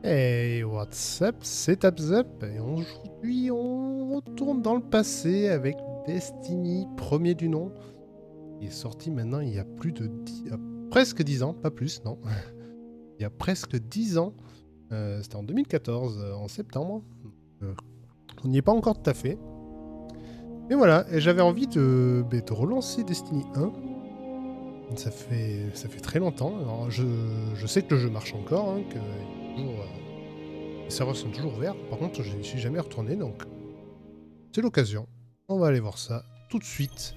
Hey, what's up? C'est Tabzup et aujourd'hui on retourne dans le passé avec Destiny, premier du nom, qui est sorti maintenant il y a presque 10 ans, pas plus, non. Il y a presque 10 ans, c'était en 2014, en septembre. Euh, on n'y est pas encore tout à fait. Mais voilà, et j'avais envie de relancer Destiny 1. Ça fait très longtemps. Alors, je sais que le jeu marche encore, hein, que les serveurs sont toujours ouverts. Par contre, je n'y suis jamais retourné, donc c'est l'occasion. On va aller voir ça tout de suite.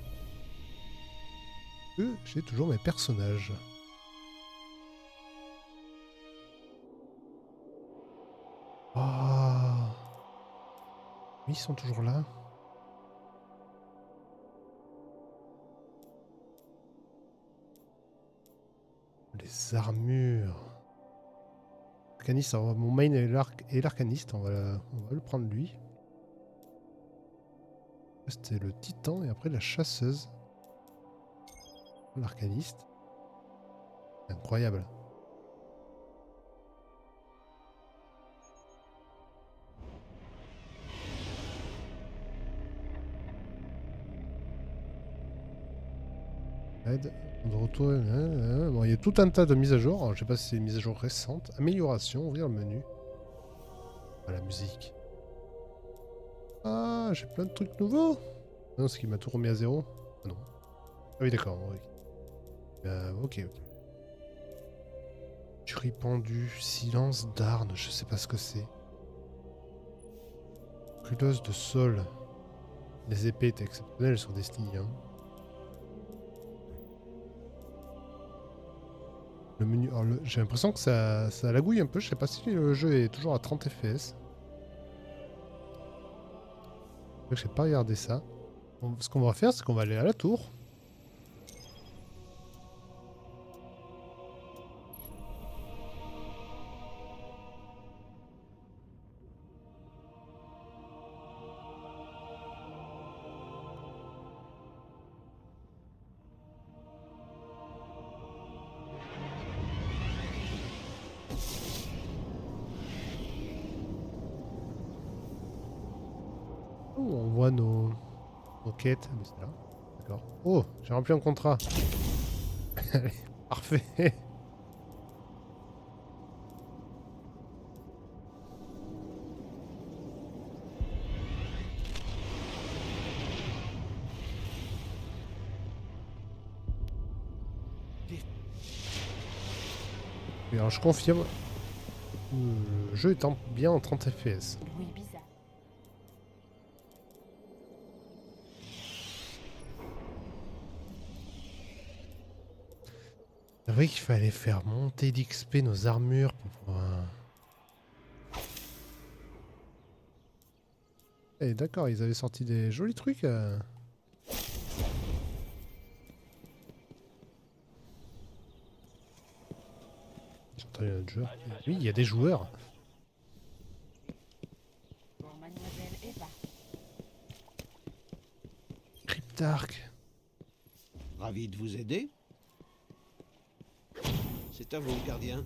J'ai toujours mes personnages. Ah, oui, ils sont toujours là. Les armures. Arcaniste, mon main est l'arcaniste. On va le prendre lui. C'était le titan et après la chasseuse. L'arcaniste. Incroyable. Aide. De retour. Bon, il y a tout un tas de mises à jour. Alors, je sais pas si c'est une mise à jour récente. Amélioration, ouvrir le menu. Ah, la musique. Ah, j'ai plein de trucs nouveaux. Non, ce qui m'a tout remis à zéro. Ah non. Ah oui, d'accord. Oui. Ok. Tuerie pendue, silence d'Arne, je sais pas ce que c'est. Brûleuse de sol. Les épées étaient exceptionnelles sur Destiny. Hein. Le menu. J'ai l'impression que ça lagouille un peu. Je sais pas si le jeu est toujours à 30 FPS. Je sais pas regarder ça. Ce qu'on va faire, c'est qu'on va aller à la tour. Oh, on voit nos quêtes. Mais c'est là. D'accord. Oh, j'ai rempli un contrat. Allez, parfait. Et alors, je confirme. Le jeu est bien en 30 FPS. Bruit bizarre. C'est vrai qu'il fallait faire monter d'XP nos armures pour pouvoir... Eh d'accord, ils avaient sorti des jolis trucs. J'entends un autre joueur. Oui, il y a des joueurs. Pour mademoiselle Eva. Cryptark. Ravi de vous aider. C'est à vous, gardien.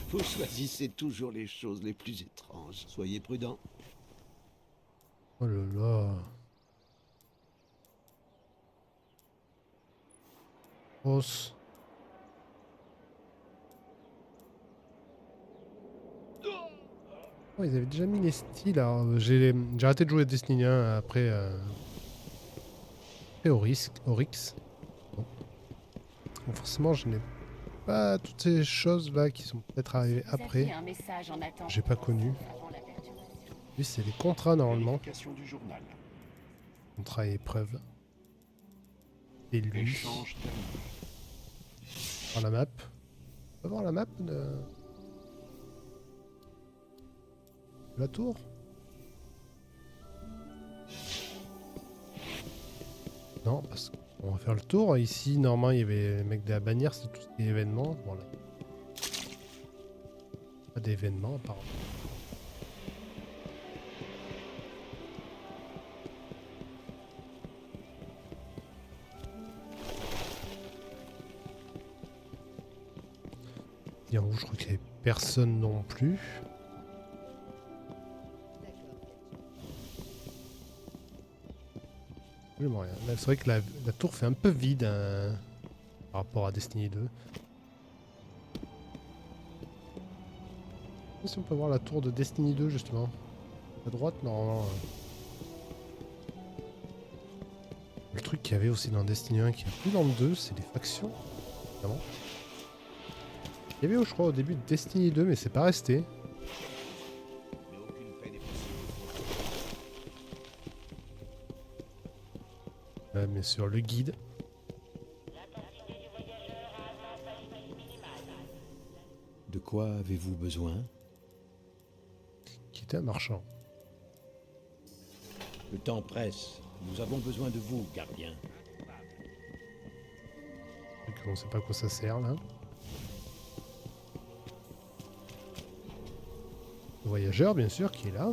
Vous choisissez toujours les choses les plus étranges. Soyez prudent. Oh là là. Os. Oh, ils avaient déjà mis les styles. Alors, j'ai arrêté de jouer à Destiny 1 après Oryx. Bon. Donc forcément, je n'ai pas toutes ces choses là qui sont peut-être arrivées Vous après. aviez un message en attente. J'ai pas connu. Avant la perturbation. Lui, c'est les contrats normalement. Vérification du journal. Contrat et épreuve. Et lui. Échange terminé. Voir la map. On va voir la map de la tour. Non, parce qu'on va faire le tour. Ici, normalement, il y avait les mecs de la bannière, c'est tout ce qui est événement. Voilà. Pas d'événement, apparemment. en haut, je crois qu'il n'y avait personne non plus. Absolument rien. Là, c'est vrai que la tour fait un peu vide hein, par rapport à Destiny 2. Si on peut voir la tour de Destiny 2 justement. À droite, normalement. Le truc qu'il y avait aussi dans Destiny 1 qui n'y a plus dans le 2, c'est les factions. Vraiment. Il y avait, je crois, au début de Destiny 2, mais c'est pas resté. Mais aucune paix n'est possible. Ouais, mais sur le guide. De quoi avez-vous besoin? Qui était un marchand. Le temps presse. Nous avons besoin de vous, gardien. Donc, on sait pas à quoi ça sert là. Le voyageur, bien sûr, qui est là.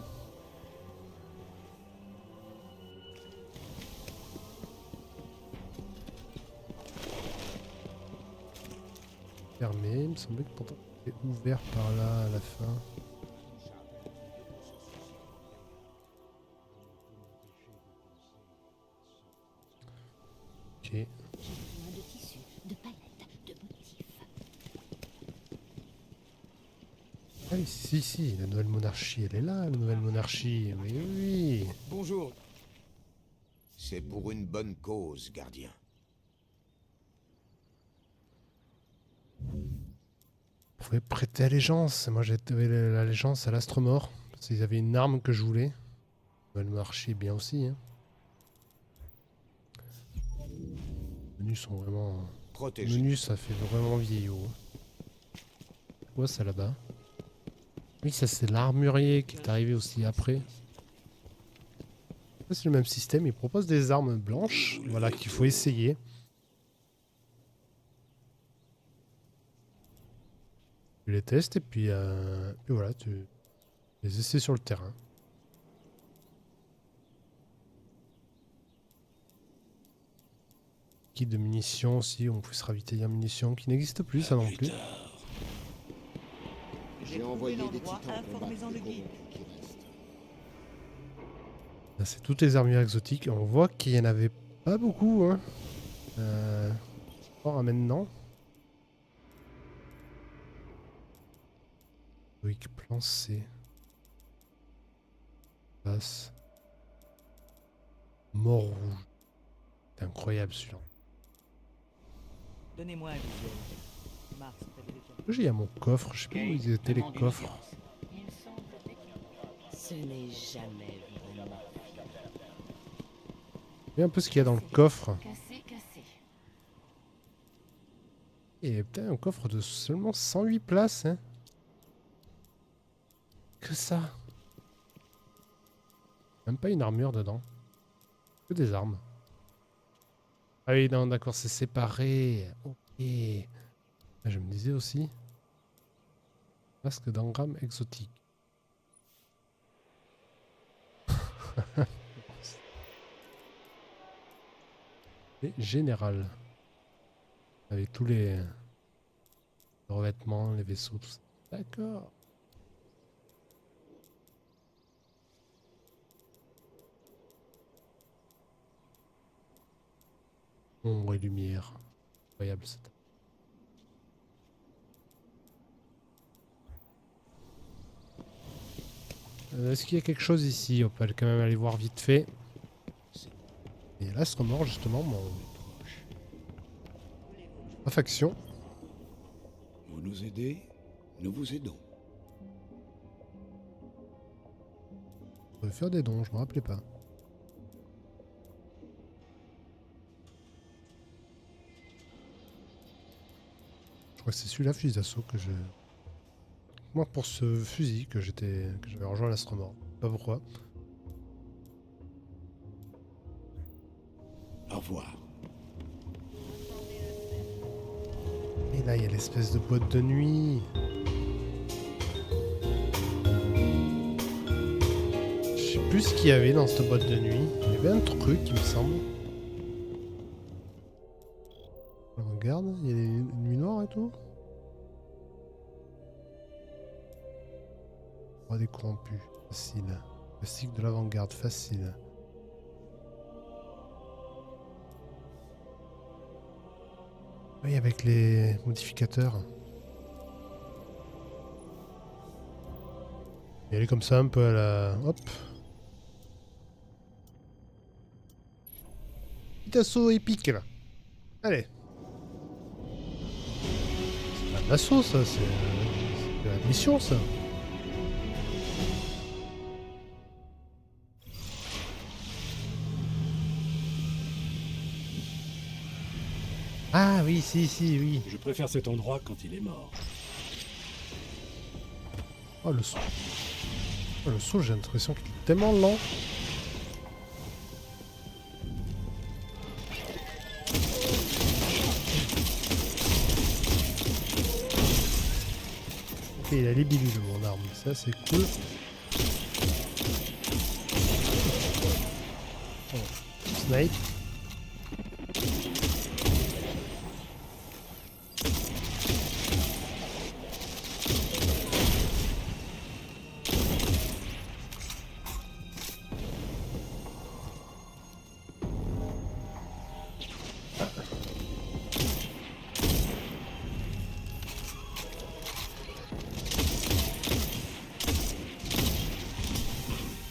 Fermé, il me semblait que pourtant c'était ouvert par là à la fin. Ok. J'ai besoin de tissus, de palettes, de motifs. Ah oui, si, la nouvelle monarchie, elle est là, la nouvelle monarchie. Oui, oui. Bonjour. C'est pour une bonne cause, gardien. Vous pouvez prêter allégeance. Moi, j'ai trouvé l'allégeance à l'Astromort. Parce qu'ils avaient une arme que je voulais. La nouvelle monarchie est bien aussi. Hein. Les menus sont vraiment... Les Protégez. menus, ça fait vraiment vieillot. Quoi, ça là-bas? Oui, ça c'est l'armurier qui est arrivé aussi après. Ça, c'est le même système. Il propose des armes blanches. Voilà, qu'il faut essayer. Tu les testes et puis voilà, tu les essaies sur le terrain. Kit de munitions aussi, on peut se ravitailler en munitions qui n'existe plus, ça non plus. J'ai envoyé des titans Informez-en le guide. Là, c'est toutes les armures exotiques. On voit qu'il n'y en avait pas beaucoup. Hein. Or à maintenant. Weak plan C. Passe. Mort rouge. C'est incroyable celui-là. Donnez-moi un visuel. Mars privilégié. J'ai à mon coffre, je sais pas où ils étaient les coffres. Il semble que ce n'est jamais vraiment Il y a un peu ce qu'il y a dans le coffre. cassé, cassé. Et putain, un coffre de seulement 108 places. Hein. Que ça. Même pas une armure dedans. Que des armes. Ah oui, non, d'accord, c'est séparé. Ok. Ah, je me disais aussi. Masque d'engramme exotique. Et général. Avec tous les revêtements, les vaisseaux, tout ça. D'accord. Ombre et lumière. Incroyable cette. Est-ce qu'il y a quelque chose ici? On peut quand même aller voir vite fait. Et l'Astromort justement, ma faction. Vous nous aidez, nous vous aidons. On peut faire des dons, je me rappelais pas. Je crois que c'est celui-là, fusil d'assaut, que je... Moi, pour ce fusil que j'avais rejoint l'Astromort. Pas pourquoi. Au revoir. Et là, il y a l'espèce de boîte de nuit. Je sais plus ce qu'il y avait dans cette boîte de nuit. Il y avait un truc, il me semble. Regarde, il y a une nuit noire et tout. Roi des corrompus, facile. Le cycle de l'avant-garde, facile. Oui, avec les modificateurs. Et elle est comme ça, un peu à la... Hop. Petit assaut épique, là. Allez. C'est pas de l'assaut, ça. C'est de la mission, ça. Ah oui, si, oui. Je préfère cet endroit quand il est mort. Oh, le saut. Oh, le saut, j'ai l'impression qu'il est tellement lent. Ok, il a les bilules, mon arme. Ça, c'est cool. Oh, snipe.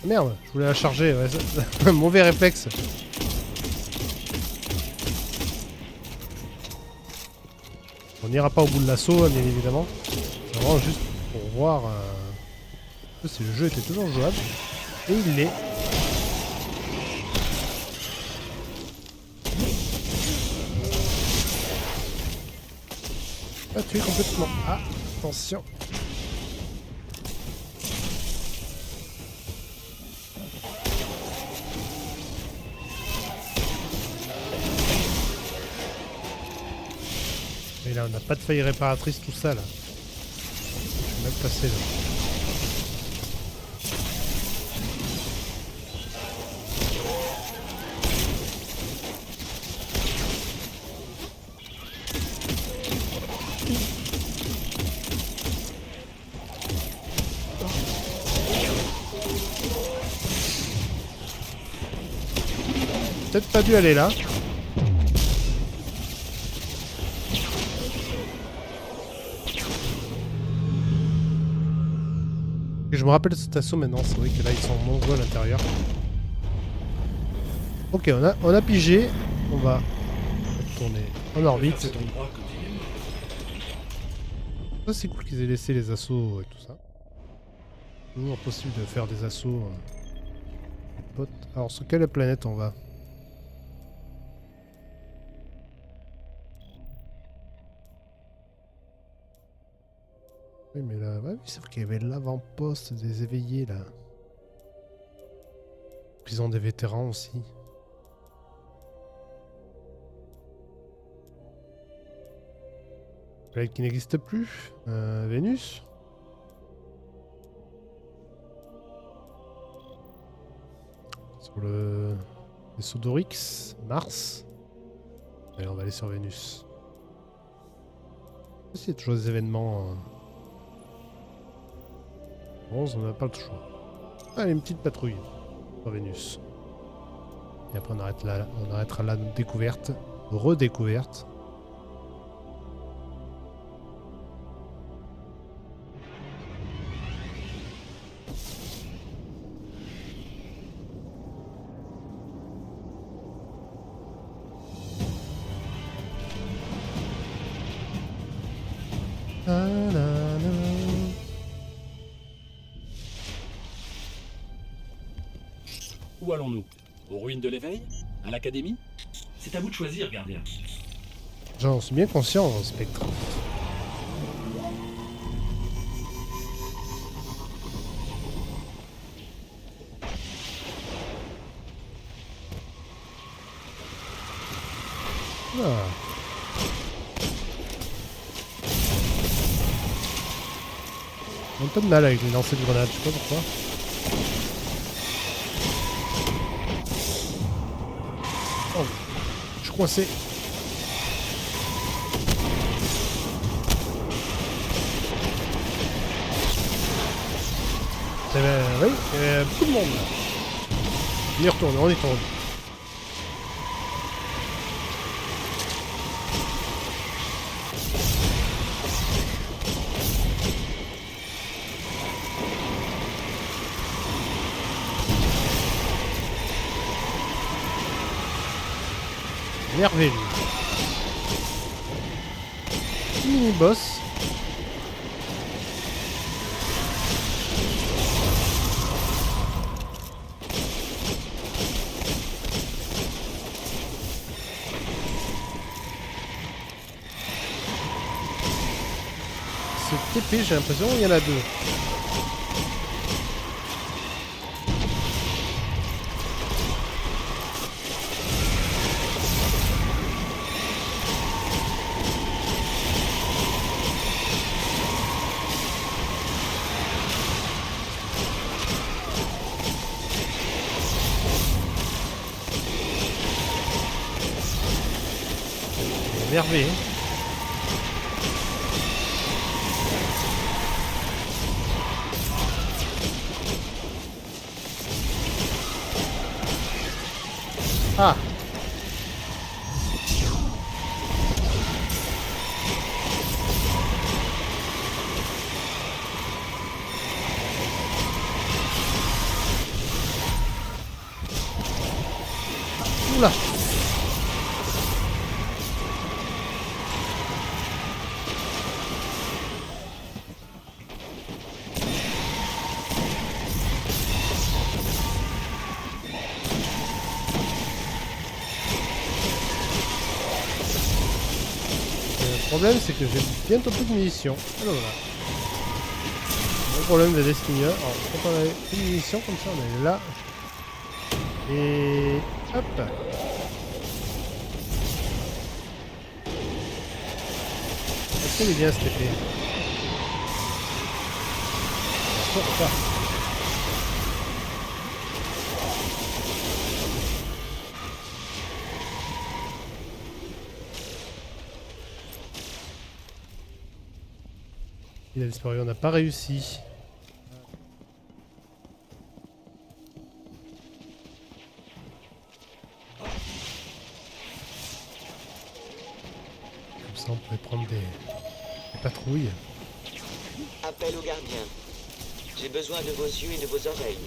Merde, je voulais la charger, ouais, mauvais réflexe. On n'ira pas au bout de l'assaut, bien évidemment. C'est vraiment juste pour voir si le jeu était toujours jouable. Et il l'est. Ah, tu es complètement... Ah, attention. Et là, on n'a pas de faille réparatrice, tout ça, là. Je suis mal passé, là. Peut-être pas dû aller là. Et je me rappelle de cet assaut maintenant, c'est vrai que là ils sont nombreux à l'intérieur. Ok, on a pigé, on va tourner en orbite. Cet endroit quand il est mort. Ça c'est cool qu'ils aient laissé les assauts et tout ça. Toujours possible de faire des assauts. Alors sur quelle planète on va? Oui mais là, ouais, oui, c'est vrai qu'il y avait l'avant-poste des éveillés là. Prison des vétérans aussi. Planète qui n'existe plus. Vénus. Sur le vaisseau d'Oryx. Mars. Allez, on va aller sur Vénus. Il y a toujours des événements. 11, on n'a pas le choix. Allez, une petite patrouille sur Vénus. Et après on arrêtera là notre découverte. Redécouverte. Où allons-nous? Aux ruines de l'éveil? À l'académie? C'est à vous de choisir, gardien. J'en suis bien conscient, Spectre. Ah. Un peu de mal avec les lancers de grenades, je sais pas pourquoi. Oh, je suis coincé. Oui, il y a beaucoup de monde là. On y retourne, on y retourne. Énervé lui. Mini boss. Cette TP, j'ai l'impression qu'il y en a deux. Énervé. Ah. Oula. Le problème c'est que j'ai bientôt plus de munitions. Alors voilà. Le problème de Destiny. Alors quand on avait plus de munitions comme ça on est là. Et hop. Est-ce qu'elle est bien cette épée? Pourquoi? Il a disparu, on n'a pas réussi. Comme ça on pourrait prendre des patrouilles. Appel au gardien. J'ai besoin de vos yeux et de vos oreilles.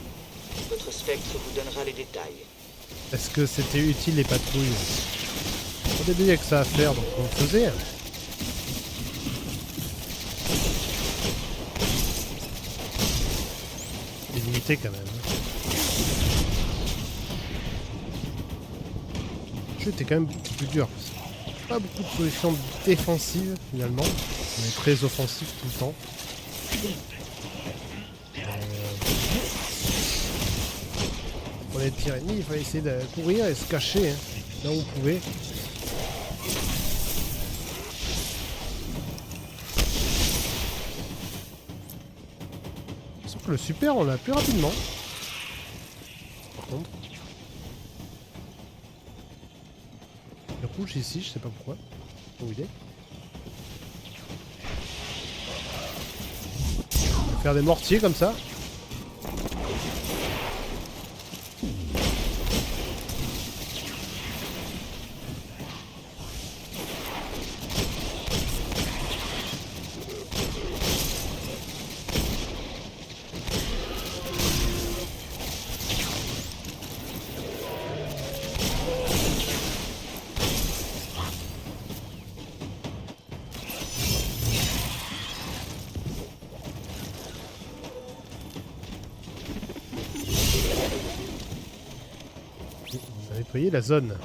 Votre spectre vous donnera les détails. Est-ce que c'était utile les patrouilles? Au début il n'y a que ça à faire donc on le faisait. C'est limité quand même. Le jeu était quand même beaucoup plus dur. Pas beaucoup de positions défensives finalement. On est très offensif tout le temps. Pour les tirs ennemis, il fallait essayer de courir et se cacher hein, là où on pouvait. Sauf que le super on l'a plus rapidement. Par contre. Le rouge ici, je sais pas pourquoi. Où il est. On va faire des mortiers comme ça. On a nettoyé la zone.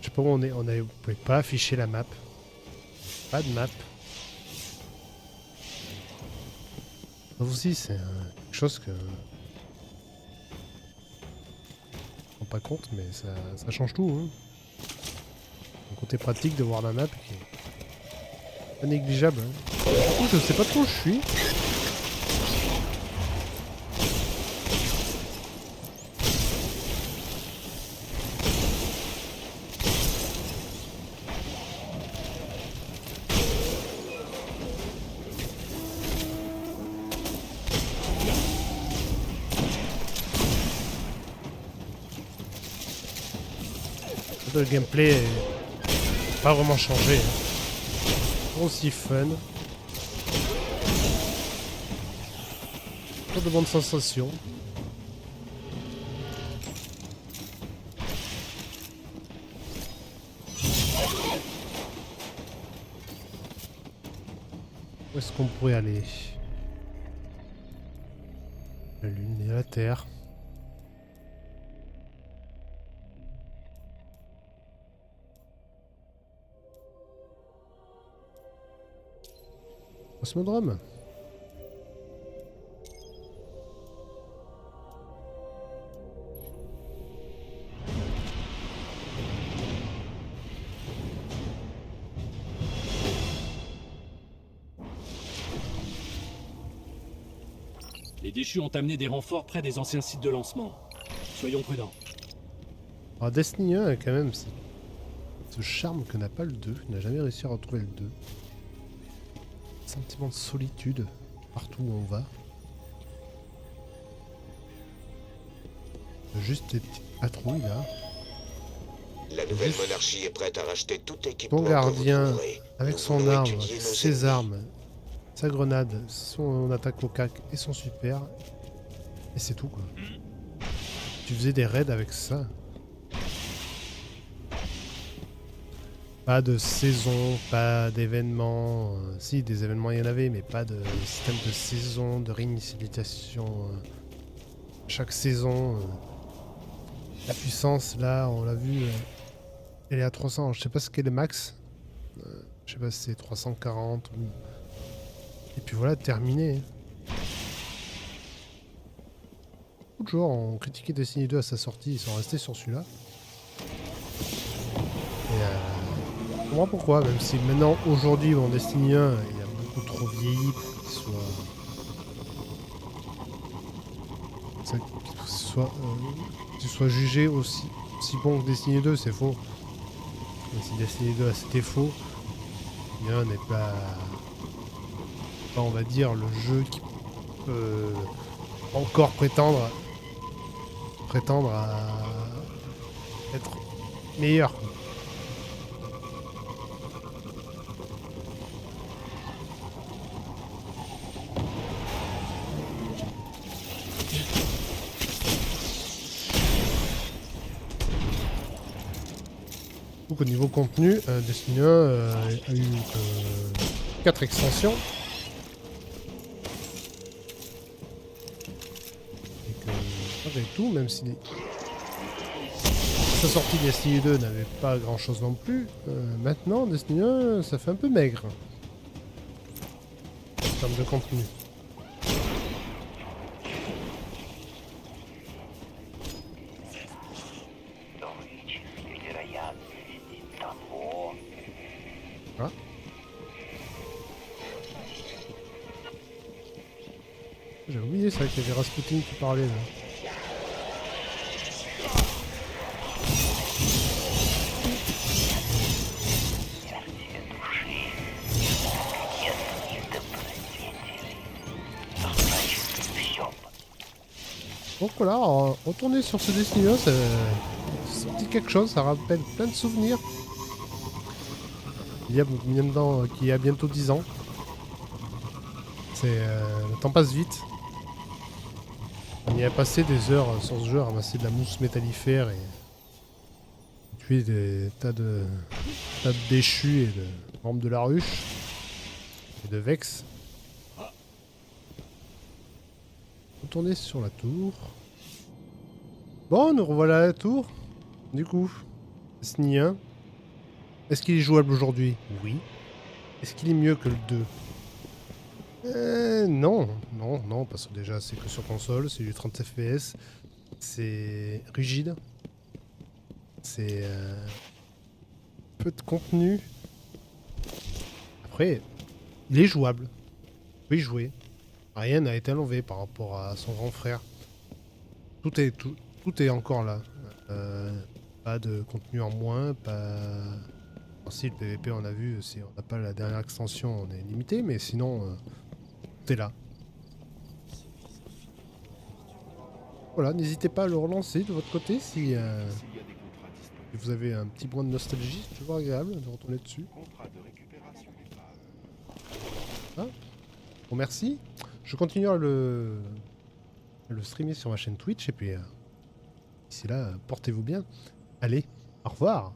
Je sais pas où on est. Vous pouvez pas afficher la map. Pas de map. Ça aussi, c'est quelque chose que. Je me rends pas compte, mais ça change tout. Hein. Un côté pratique de voir la map qui est pas négligeable. Hein. Du coup, je sais pas trop où je suis. Le gameplay est pas vraiment changé. Hein. Aussi fun. Pas de bonnes sensations. Où est-ce qu'on pourrait aller? La Lune et la Terre. Cosmodrome. Les déchus ont amené des renforts près des anciens sites de lancement. Soyons prudents. Alors Destiny 1 a quand même ce charme que n'a pas le 2. Il n'a jamais réussi à retrouver le 2. Sentiment de solitude partout où on va. Juste des petites patrouilles là. La nouvelle monarchie est prête à racheter tout équipement. Ton que vous gardien trouverez. avec Nous son voulons arme, étudier nos ses ennemis. armes, sa grenade, son attaque au cac et son super. Et c'est tout quoi. Tu faisais des raids avec ça. Pas de saison, pas d'événements. Si, des événements il y en avait, mais pas de système de saison, de réinitialisation. Chaque saison. La puissance, là, on l'a vu, elle est à 300. Je sais pas ce qu'est le max. Je sais pas si c'est 340 ou... Et puis voilà, terminé. Beaucoup de joueurs ont critiqué Destiny 2 à sa sortie, ils sont restés sur celui-là. Et je comprends pourquoi, même si maintenant, aujourd'hui, mon Destiny 1, il a beaucoup trop vieilli pour qu'il soit jugé aussi bon que Destiny 2, c'est faux. Même si Destiny 2 c'était faux, Destiny 1 n'est pas, on va dire, le jeu qui peut encore prétendre à être meilleur. Donc au niveau contenu, Destiny 1 a eu 4 extensions. Et que malgré tout, même si sa sortie Destiny 2 n'avait pas grand chose non plus, maintenant Destiny 1 ça fait un peu maigre en termes de contenu. Voilà. J'ai oublié ça qu'il y avait Rasputin qui parlait là. Donc voilà, retourner sur ce Destiny 1, ça dit quelque chose, ça rappelle plein de souvenirs. Il y a maintenant qui a bientôt 10 ans. Le temps passe vite. On y a passé des heures sur ce jeu à ramasser de la mousse métallifère et tuer des tas de déchus et de membres de la ruche et de Vex. Retourner sur la tour. Bon, nous revoilà à la tour. Du coup, Destiny 1. Est-ce qu'il est jouable aujourd'hui? Oui. Est-ce qu'il est mieux que le 2? Non, parce que déjà c'est que sur console, c'est du 30 FPS, c'est rigide, c'est peu de contenu. Après, il est jouable, vous pouvez y jouer. Rien n'a été enlevé par rapport à son grand frère. Tout est encore là. Pas de contenu en moins, pas... Si le PVP on a vu, si on n'a pas la dernière extension, on est limité, mais sinon, tout est là. Voilà, n'hésitez pas à le relancer de votre côté si Si vous avez un petit point de nostalgie, c'est toujours agréable de retourner dessus. Ah. Bon, merci. Je continue à le streamer sur ma chaîne Twitch et puis d'ici là, portez-vous bien. Allez, au revoir.